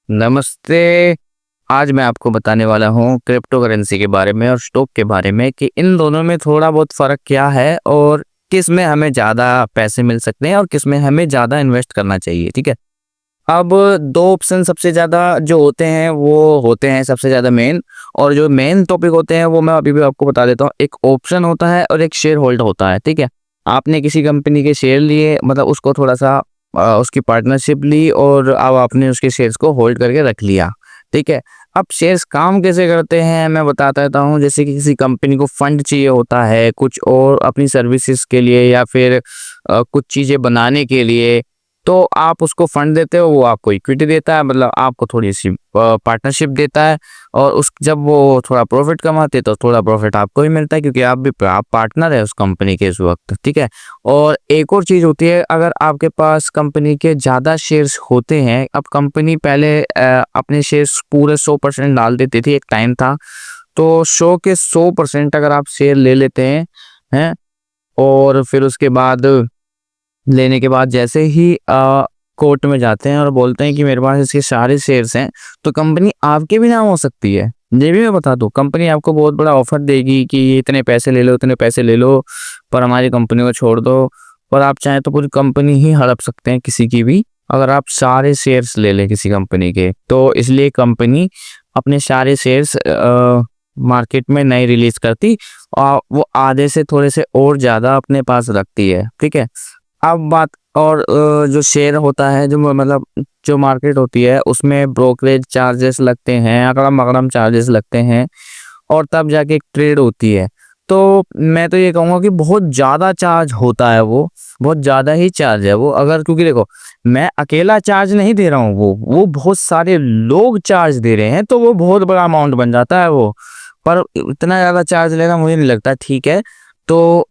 नमस्ते। आज मैं आपको बताने वाला हूँ क्रिप्टो करेंसी के बारे में और स्टॉक के बारे में कि इन दोनों में थोड़ा बहुत फ़र्क क्या है और किस में हमें ज़्यादा पैसे मिल सकते हैं और किस में हमें ज़्यादा इन्वेस्ट करना चाहिए, ठीक है? अब 2 ऑप्शन सबसे ज़्यादा जो होते हैं वो होते हैं सबसे ज़्यादा मेन, और जो मेन टॉपिक होते हैं वो मैं अभी भी आपको बता देता हूँ। एक ऑप्शन होता है और एक शेयर होल्ड होता है, ठीक है? आपने किसी कंपनी के शेयर लिए, मतलब उसको थोड़ा-सा उसकी पार्टनरशिप ली और अब आपने उसके शेयर्स को होल्ड करके रख लिया, ठीक है? अब शेयर्स काम कैसे करते हैं मैं बताता रहता हूँ। जैसे कि किसी कंपनी को फंड चाहिए होता है कुछ और अपनी सर्विसेज के लिए या फिर कुछ चीज़ें बनाने के लिए, तो आप उसको फंड देते हो, वो आपको इक्विटी देता है, मतलब आपको थोड़ी-सी पार्टनरशिप देता है, और उस जब वो थोड़ा प्रॉफिट कमाते हैं तो थोड़ा प्रॉफिट आपको भी मिलता है, क्योंकि आप पार्टनर है उस कंपनी के इस वक़्त, ठीक है? और एक और चीज़ होती है, अगर आपके पास कंपनी के ज़्यादा शेयर्स होते हैं। अब कंपनी पहले अपने शेयर्स पूरे 100% डाल देती थी, एक टाइम था, तो 100 के 100% अगर आप शेयर ले लेते हैं, और फिर उसके बाद लेने के बाद जैसे ही कोर्ट में जाते हैं और बोलते हैं कि मेरे पास इसके सारे शेयर्स हैं, तो कंपनी आपके भी नाम हो सकती है। ये भी मैं बता दूँ, कंपनी आपको बहुत बड़ा ऑफ़र देगी कि ये इतने पैसे ले लो, इतने पैसे ले लो, पर हमारी कंपनी को छोड़ दो। और आप चाहें तो पूरी कंपनी ही हड़प सकते हैं किसी की भी, अगर आप सारे शेयर्स ले लें किसी कंपनी के। तो इसलिए कंपनी अपने सारे शेयर्स मार्केट में नहीं रिलीज़ करती, वो आधे से थोड़े से और ज़्यादा अपने पास रखती है, ठीक है? अब बात और जो शेयर होता है, जो मतलब जो मार्केट होती है उसमें ब्रोकरेज चार्जेस लगते हैं, अकड़म-बकड़म चार्जेस लगते हैं, और तब जाके एक ट्रेड होती है। तो मैं तो ये कहूँगा कि बहुत ज़्यादा चार्ज होता है वो, बहुत ज़्यादा ही चार्ज है वो। अगर क्योंकि देखो, मैं अकेला चार्ज नहीं दे रहा हूँ, वो बहुत सारे लोग चार्ज दे रहे हैं, तो वो बहुत बड़ा अमाउंट बन जाता है वो। पर इतना ज़्यादा चार्ज लेना मुझे नहीं लगता ठीक है। तो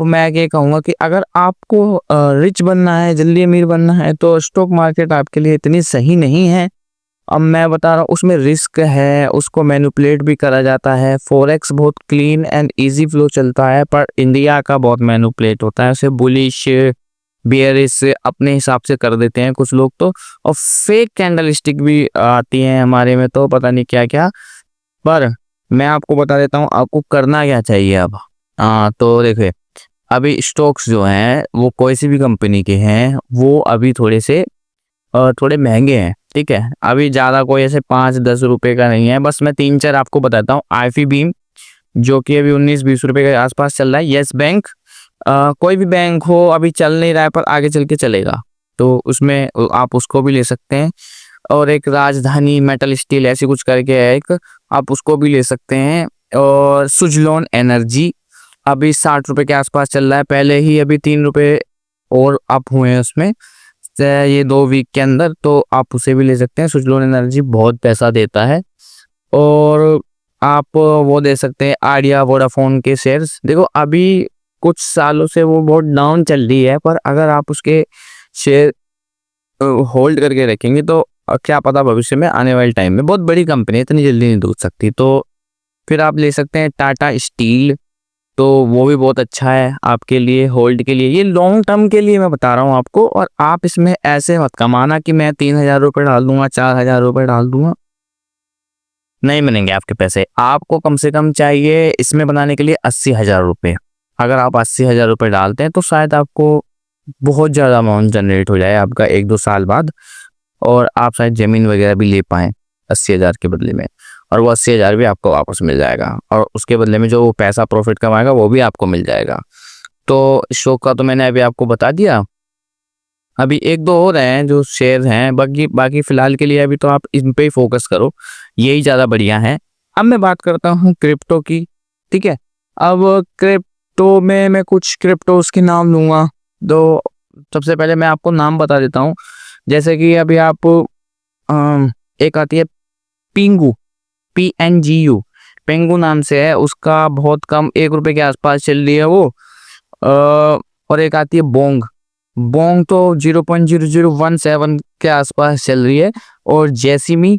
मैं ये कहूँगा कि अगर आपको रिच बनना है, जल्दी अमीर बनना है, तो स्टॉक मार्केट आपके लिए इतनी सही नहीं है। अब मैं बता रहा हूँ, उसमें रिस्क है, उसको मैनिपुलेट भी करा जाता है। फॉरेक्स बहुत क्लीन एंड ईज़ी फ्लो चलता है, पर इंडिया का बहुत मैनिपुलेट होता है। उसे बुलिश, बेयरिश अपने हिसाब से कर देते हैं कुछ लोग तो, और फेक कैंडलस्टिक भी आती हैं हमारे में, तो पता नहीं क्या-क्या। पर मैं आपको बता देता हूँ, आपको करना क्या चाहिए अब। तो देखिए, अभी स्टॉक्स जो हैं वो कोई सी भी कंपनी के हैं, वो अभी थोड़े महंगे हैं, ठीक है? अभी ज़्यादा कोई ऐसे 5-10 रुपए का नहीं है। बस मैं 3-4 आपको बताता हूँ। आईफी बीम, जो कि अभी 19-20 रुपए के आसपास चल रहा है। येस बैंक, कोई भी बैंक हो, अभी चल नहीं रहा है पर आगे चल के चलेगा, तो उसमें आप उसको भी ले सकते हैं। और एक राजधानी मेटल स्टील ऐसी कुछ करके है एक, आप उसको भी ले सकते हैं। और सुजलॉन एनर्जी अभी 60 रुपए के आसपास चल रहा है, पहले ही अभी 3 रुपए और अप हुए हैं उसमें ये 2 वीक के अंदर, तो आप उसे भी ले सकते हैं। सुजलॉन एनर्जी बहुत पैसा देता है। और आप वो दे सकते हैं आइडिया वोडाफोन के शेयर्स। देखो, अभी कुछ सालों से वो बहुत डाउन चल रही है, पर अगर आप उसके शेयर होल्ड करके रखेंगे तो क्या पता भविष्य में आने वाले टाइम में, बहुत बड़ी कंपनी है, इतनी जल्दी नहीं डूब सकती। तो फिर आप ले सकते हैं टाटा स्टील, तो वो भी बहुत अच्छा है आपके लिए होल्ड के लिए। ये लॉन्ग टर्म के लिए मैं बता रहा हूँ आपको, और आप इसमें ऐसे मत कमाना कि मैं 3,000 रुपये डाल दूंगा, 4,000 रुपये डाल दूंगा, नहीं मिलेंगे आपके पैसे। आपको कम से कम चाहिए इसमें बनाने के लिए 80,000 रुपये। अगर आप 80,000 रुपये डालते हैं तो शायद आपको बहुत ज़्यादा अमाउंट जनरेट हो जाए आपका 1-2 साल बाद, और आप शायद ज़मीन वगैरह भी ले पाएँ 80,000 के बदले में, और वो 80,000 भी आपको वापस मिल जाएगा, और उसके बदले में जो वो पैसा प्रॉफिट कमाएगा वो भी आपको मिल जाएगा। तो स्टॉक का तो मैंने अभी आपको बता दिया। अभी 1-2 और हैं जो शेयर हैं, बाकी बाकी फ़िलहाल के लिए अभी तो आप इन पे ही फ़ोकस करो, यही ज़्यादा बढ़िया है। अब मैं बात करता हूँ क्रिप्टो की, ठीक है? अब क्रिप्टो में मैं कुछ क्रिप्टोज़ के नाम लूँगा, तो सबसे पहले मैं आपको नाम बता देता हूँ। जैसे कि अभी आप एक आती है पिंगू, PNGU, पेंगू नाम से है, उसका बहुत कम 1 रुपए के आसपास चल रही है वो। और एक आती है बोंग, बोंग तो 0.0017 के आसपास चल रही है। और जैसिमी,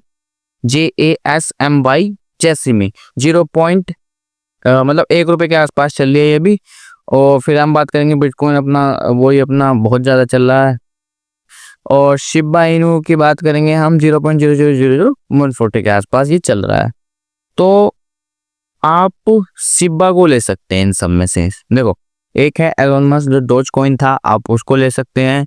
JASMY, जैसिमी 0 पॉइंट मतलब 1 रुपए के आसपास चल रही है ये भी। और फिर हम बात करेंगे बिटकॉइन, अपना वही अपना बहुत ज़्यादा चल रहा है। और शिबा इनू की बात करेंगे हम 0.0000 के आसपास ये चल रहा है। तो आप शिबा को ले सकते हैं इन सब में से। देखो, एक है एलोन मस्क जो डोज कॉइन था, आप उसको ले सकते हैं।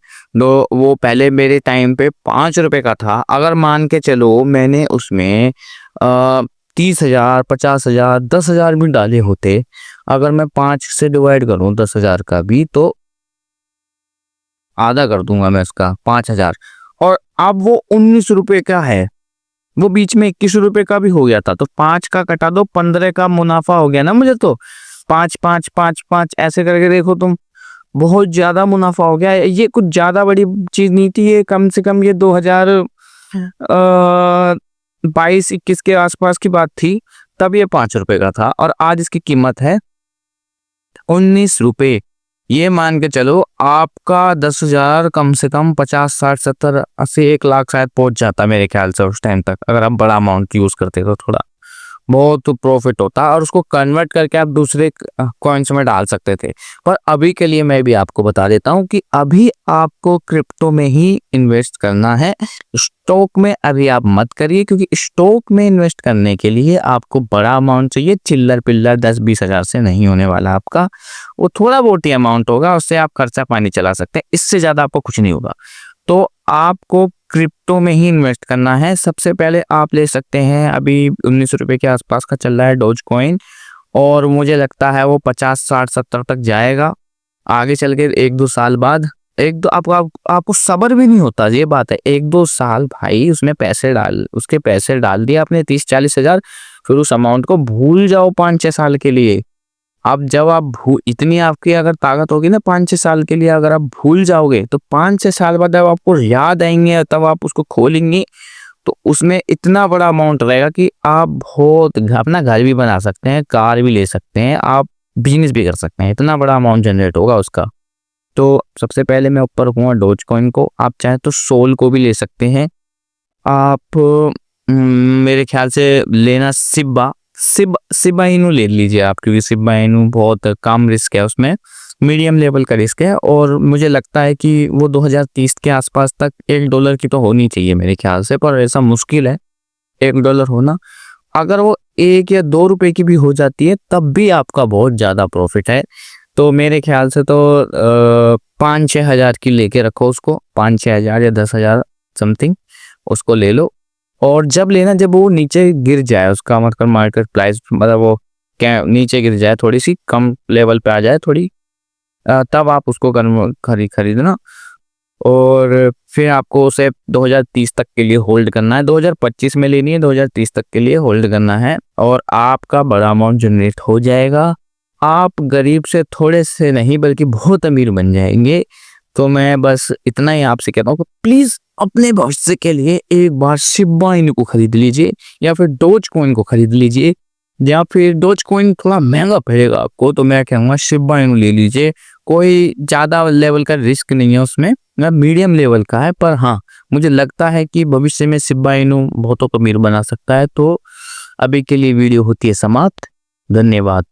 वो पहले मेरे टाइम पे 5 रुपए का था। अगर मान के चलो मैंने उसमें 30,000, 50,000, 10,000 भी डाले होते, अगर मैं 5 से डिवाइड करूं 10,000 का भी, तो आधा कर दूंगा मैं उसका 5,000। और अब वो 19 रुपए का है, वो बीच में 21 रुपए का भी हो गया था। तो 5 का कटा दो, 15 का मुनाफा हो गया ना मुझे। तो 5 5 5 5 ऐसे करके देखो तुम, बहुत ज्यादा मुनाफा हो गया। ये कुछ ज्यादा बड़ी चीज नहीं थी, ये कम से कम ये 2022-21 के आसपास की बात थी, तब ये 5 रुपए का था और आज इसकी कीमत है 19 रुपए। ये मान के चलो आपका 10,000 कम से कम 50, 60, 70, 80, 1 लाख शायद पहुंच जाता मेरे ख्याल से उस टाइम तक, अगर आप बड़ा अमाउंट यूज करते तो थोड़ा बहुत प्रॉफिट होता और उसको कन्वर्ट करके आप दूसरे कॉइन्स में डाल सकते थे। पर अभी के लिए मैं भी आपको बता देता हूं कि अभी आपको क्रिप्टो में ही इन्वेस्ट करना है, स्टॉक में अभी आप मत करिए, क्योंकि स्टॉक में इन्वेस्ट करने के लिए आपको बड़ा अमाउंट चाहिए। चिल्लर पिल्लर 10-20 हजार से नहीं होने वाला आपका, वो थोड़ा बहुत ही अमाउंट होगा, उससे आप खर्चा पानी चला सकते हैं, इससे ज्यादा आपको कुछ नहीं होगा। तो आपको क्रिप्टो में ही इन्वेस्ट करना है। सबसे पहले आप ले सकते हैं, अभी 19 रुपए के आसपास का चल रहा है डोज कॉइन, और मुझे लगता है वो 50, 60, 70 तक जाएगा आगे चल के 1-2 साल बाद। एक दो आपको सब्र भी नहीं होता, ये बात है। 1-2 साल भाई उसमें उसके पैसे डाल दिए आपने 30-40 हजार, फिर उस अमाउंट को भूल जाओ 5-6 साल के लिए। अब जब आप इतनी आपकी अगर ताकत होगी ना 5-6 साल के लिए, अगर आप भूल जाओगे तो 5-6 साल बाद जब आपको याद आएंगे तब आप उसको खोलेंगे, तो उसमें इतना बड़ा अमाउंट रहेगा कि आप बहुत अपना घर भी बना सकते हैं, कार भी ले सकते हैं, आप बिजनेस भी कर सकते हैं, इतना बड़ा अमाउंट जनरेट होगा उसका। तो सबसे पहले मैं ऊपर रखूंगा डोज कॉइन को। आप चाहे तो सोल को भी ले सकते हैं। आप मेरे ख्याल से लेना शिबा इनू ले लीजिए आप, क्योंकि शिबा इनू बहुत कम रिस्क है, उसमें मीडियम लेवल का रिस्क है, और मुझे लगता है कि वो 2030 के आसपास तक $1 की तो होनी चाहिए मेरे ख्याल से, पर ऐसा मुश्किल है $1 होना। अगर वो 1 या 2 रुपए की भी हो जाती है तब भी आपका बहुत ज्यादा प्रॉफिट है। तो मेरे ख्याल से तो 5-6 हजार की लेके रखो उसको, 5-6 हजार या 10,000 समथिंग उसको ले लो। और जब लेना, जब वो नीचे गिर जाए, उसका मतलब मार्केट प्राइस, मतलब वो क्या नीचे गिर जाए, थोड़ी सी कम लेवल पे आ जाए थोड़ी, तब आप उसको खरीदना। और फिर आपको उसे 2030 तक के लिए होल्ड करना है, 2025 में लेनी है, 2030 तक के लिए होल्ड करना है, और आपका बड़ा अमाउंट जनरेट हो जाएगा। आप गरीब से थोड़े से नहीं बल्कि बहुत अमीर बन जाएंगे। तो मैं बस इतना ही आपसे कहता हूँ कि प्लीज अपने भविष्य के लिए एक बार शिबा इनू को खरीद लीजिए, या फिर डोज कॉइन को खरीद लीजिए, या फिर डोज कॉइन थोड़ा महंगा पड़ेगा आपको, तो मैं कहूँगा शिबा इनू ले लीजिए। कोई ज्यादा लेवल का रिस्क नहीं है उसमें, मीडियम लेवल का है, पर हाँ मुझे लगता है कि भविष्य में शिबा इनू बहुतों को अमीर बना सकता है। तो अभी के लिए वीडियो होती है समाप्त। धन्यवाद।